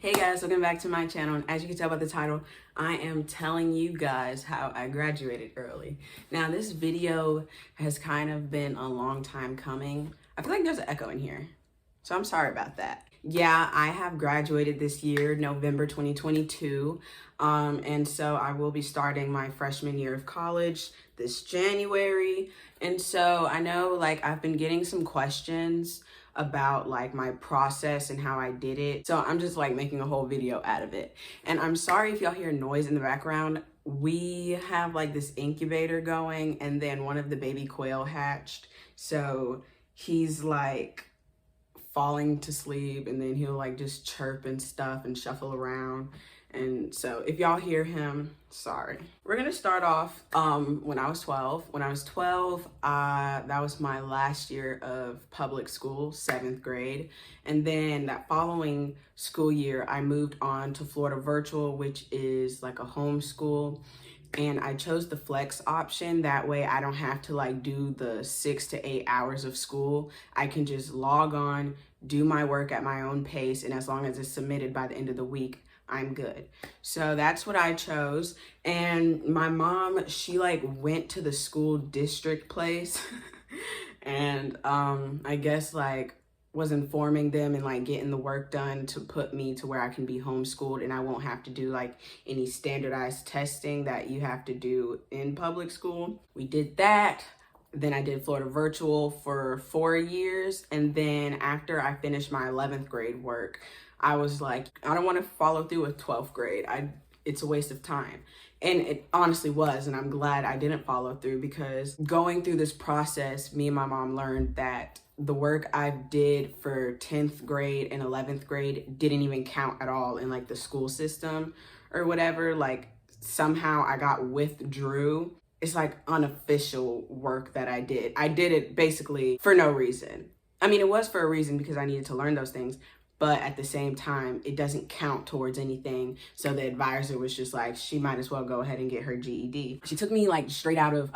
Hey guys, welcome back to my channel, and as you can tell by the title, I am telling you guys how I graduated early. Now this video has kind of been a long time coming. I feel like there's an echo in here, so I'm sorry about that. Yeah, I have graduated this year, November 2022, and so I will be starting my freshman year of college this January. And so I know I've been getting some questions about my process and how I did it. So I'm just making a whole video out of it. And I'm sorry if y'all hear noise in the background. We have this incubator going, and then one of the baby quail hatched. So he's falling to sleep, and then he'll just chirp and stuff and shuffle around. And so if y'all hear him, sorry. We're gonna start off when I was 12. When I was 12, that was my last year of public school, 7th grade. And then that following school year, I moved on to Florida Virtual, which is like a homeschool. And I chose the flex option. That way I don't have to do the 6 to 8 hours of school. I can just log on, do my work at my own pace, and as long as it's submitted by the end of the week, I'm good. So that's what I chose. And my mom, she went to the school district place and I guess was informing them and getting the work done to put me to where I can be homeschooled, and I won't have to do any standardized testing that you have to do in public school. We did that. Then I did Florida Virtual for 4 years. And then after I finished my 11th grade work, I was I don't want to follow through with 12th grade. It's a waste of time. And it honestly was, and I'm glad I didn't follow through, because going through this process, me and my mom learned that the work I did for 10th grade and 11th grade didn't even count at all in the school system or whatever. Somehow I got withdrew. It's unofficial work that I did. I did it basically for no reason. I mean, it was for a reason because I needed to learn those things, but at the same time, it doesn't count towards anything. So the advisor was just she might as well go ahead and get her GED. She took me straight out of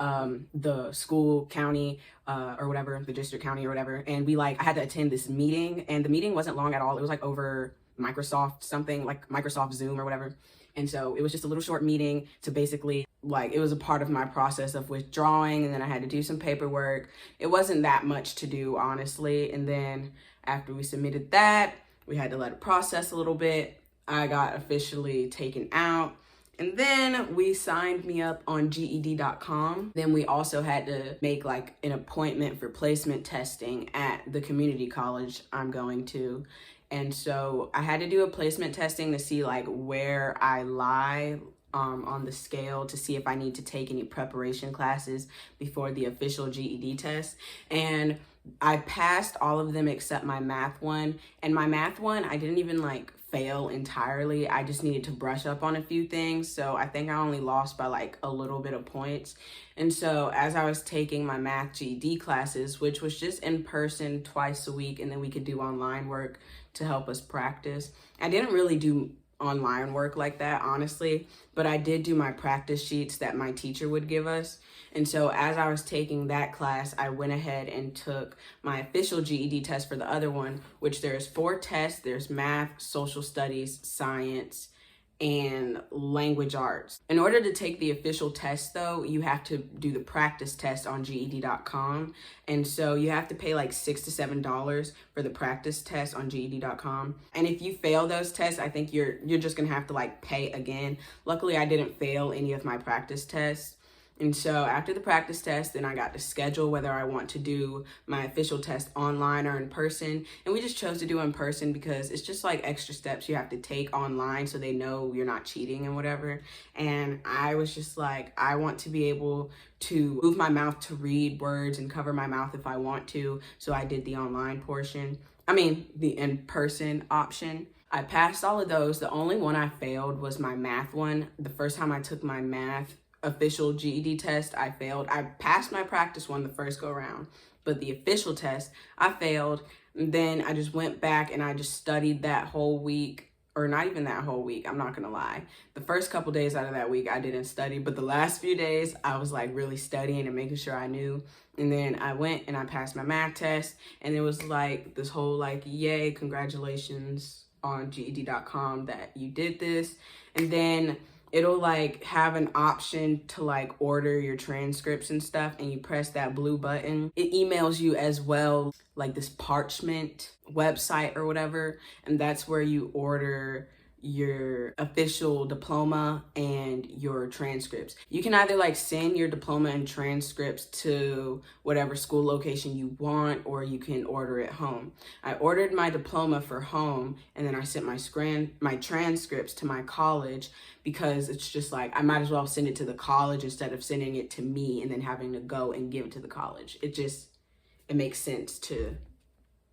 the school county or whatever, the district county or whatever. And I had to attend this meeting, and the meeting wasn't long at all. It was over Microsoft something, Microsoft Zoom or whatever. And so it was just a little short meeting to basically it was a part of my process of withdrawing, and then I had to do some paperwork. It wasn't that much to do, honestly. And then after we submitted that, we had to let it process a little bit. I got officially taken out. And then we signed me up on GED.com. Then we also had to make an appointment for placement testing at the community college I'm going to. And so I had to do a placement testing to see where I lie on the scale, to see if I need to take any preparation classes before the official GED test. And I passed all of them except my math one. And my math one, I didn't even fail entirely. I just needed to brush up on a few things. So I think I only lost by a little bit of points. And so as I was taking my math GED classes, which was just in person twice a week, and then we could do online work to help us practice. I didn't really do online work like that, honestly, but I did do my practice sheets that my teacher would give us. And so as I was taking that class, I went ahead and took my official GED test for the other one, which there's 4 tests. There's math, social studies, science, and language arts. In order to take the official test though, you have to do the practice test on GED.com. And so you have to pay $6 to $7 for the practice test on GED.com. And if you fail those tests, I think you're just gonna have to pay again. Luckily, I didn't fail any of my practice tests. And so after the practice test, then I got to schedule whether I want to do my official test online or in person. And we just chose to do in person because it's just extra steps you have to take online so they know you're not cheating and whatever. And I was just I want to be able to move my mouth to read words and cover my mouth if I want to. So I did the online portion. The in-person option. I passed all of those. The only one I failed was my math one. The first time I took my math official GED test, I failed. I passed my practice one the first go around, but the official test, I failed. And then I just went back and I just studied that whole week, or not even that whole week, I'm not gonna lie. The first couple days out of that week, I didn't study, but the last few days, I was really studying and making sure I knew. And then I went and I passed my math test, and it was this whole yay, congratulations, on GED.com that you did this. And then it'll like have an option to like order your transcripts and stuff, and you press that blue button. It emails you as well, like this parchment website or whatever, and that's where you order your official diploma and your transcripts. You can either like send your diploma and transcripts to whatever school location you want, or you can order it home. I ordered my diploma for home, and then I sent my transcripts to my college, because it's just like I might as well send it to the college instead of sending it to me and then having to go and give it to the college. It makes sense to,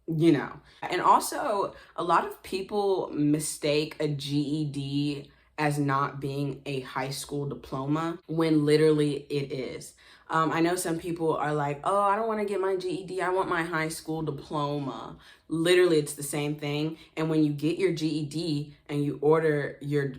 you know. And also, a lot of people mistake a GED as not being a high school diploma when literally it is. I know some people are like, oh, I don't want to get my GED, I want my high school diploma. Literally, it's the same thing. And when you get your GED and you order your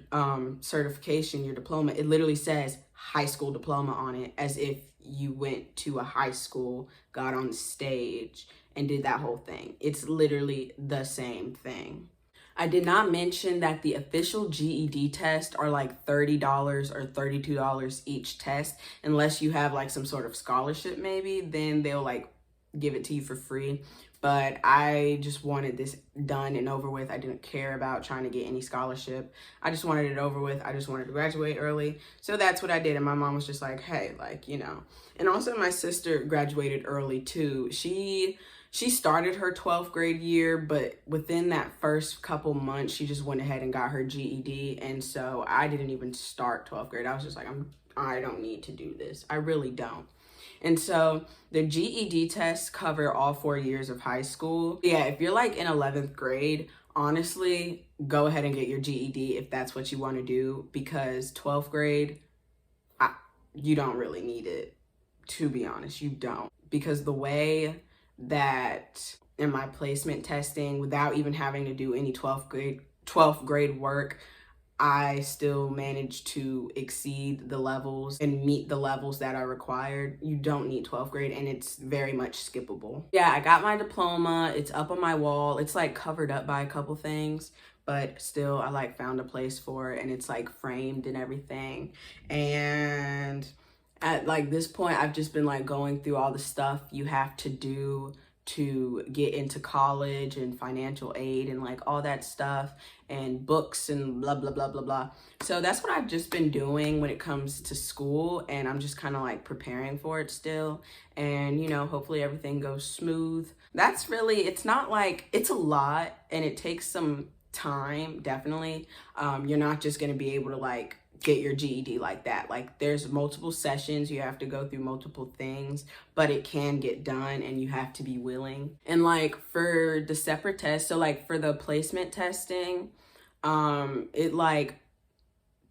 certification, your diploma, it literally says high school diploma on it, as if you went to a high school, got on stage, and did that whole thing. It's literally the same thing. I did not mention that the official GED tests are like $30 or $32 each test, unless you have like some sort of scholarship maybe, then they'll like give it to you for free. But I just wanted this done and over with. I didn't care about trying to get any scholarship. I just wanted it over with. I just wanted to graduate early. So that's what I did. And my mom was just like, hey, like, you know. And also my sister graduated early too. She started her 12th grade year, but within that first couple months, she just went ahead and got her GED. And so I didn't even start 12th grade. I was just like, I don't need to do this. I really don't. And so the GED tests cover all 4 years of high school. Yeah, if you're like in 11th grade, honestly, go ahead and get your GED if that's what you want to do, because 12th grade, you don't really need it, to be honest. You don't. Because the way that in my placement testing, without even having to do any 12th grade work, I still managed to exceed the levels and meet the levels that are required. You don't need 12th grade, and it's very much skippable. Yeah, I got my diploma. It's up on my wall. It's like covered up by a couple things, but still I like found a place for it, and it's like framed and everything. And at like this point, I've just been like going through all the stuff you have to do to get into college, and financial aid and like all that stuff, and books and blah blah blah blah blah. So that's what I've just been doing when it comes to school, and I'm just kind of like preparing for it still, and you know, hopefully everything goes smooth. That's really, it's not like, it's a lot and it takes some time, definitely. You're not just going to be able to like get your GED like that. Like, there's multiple sessions, you have to go through multiple things, but it can get done, and you have to be willing. And like for the separate tests, so like for the placement testing, it like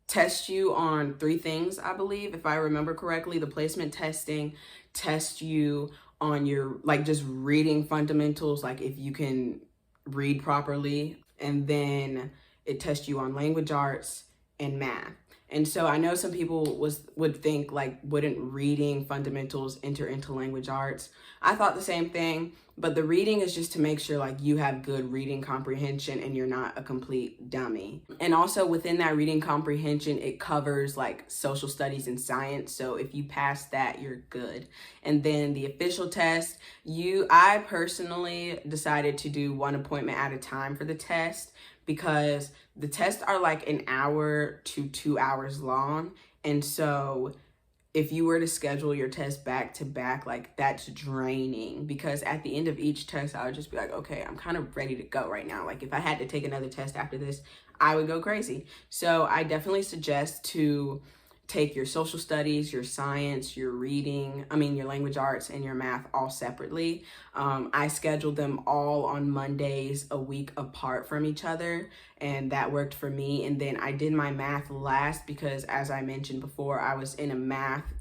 tests you on 3 things, I believe, if I remember correctly. The placement testing tests you on your like just reading fundamentals, like if you can read properly, and then it tests you on language arts and math. And so I know some people would think like, wouldn't reading fundamentals enter into language arts? I thought the same thing, but the reading is just to make sure like you have good reading comprehension and you're not a complete dummy. And also within that reading comprehension, it covers like social studies and science. So if you pass that, you're good. And then the official test, I personally decided to do 1 appointment at a time for the test, because the tests are like an hour to 2 hours long. And so if you were to schedule your test back to back, like that's draining, because at the end of each test, I would just be like, okay, I'm kind of ready to go right now. Like if I had to take another test after this, I would go crazy. So I definitely suggest to take your social studies, your science, your reading, your language arts and your math all separately. I scheduled them all on Mondays, a week apart from each other, and that worked for me. And then I did my math last because, as I mentioned before, I was in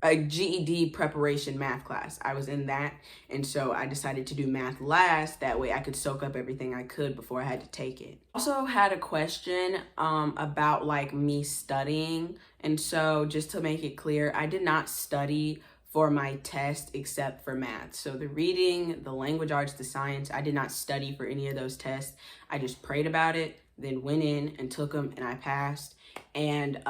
a GED preparation math class. I was in that, and so I decided to do math last. That way I could soak up everything I could before I had to take it. Also had a question about like me studying. And so just to make it clear, I did not study for my test except for math. So the reading, the language arts, the science, I did not study for any of those tests. I just prayed about it. then went in and took them and I passed. And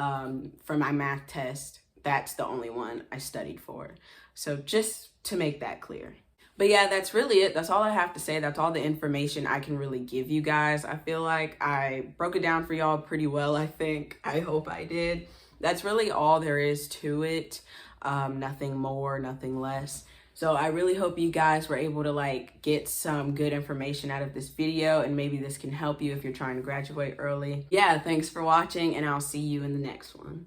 for my math test, that's the only one I studied for. So just to make that clear. But yeah, that's really it. That's all I have to say. That's all the information I can really give you guys. I feel like I broke it down for y'all pretty well, I think. I hope I did. That's really all there is to it. Nothing more, nothing less. So I really hope you guys were able to get some good information out of this video, and maybe this can help you if you're trying to graduate early. Yeah, thanks for watching, and I'll see you in the next one.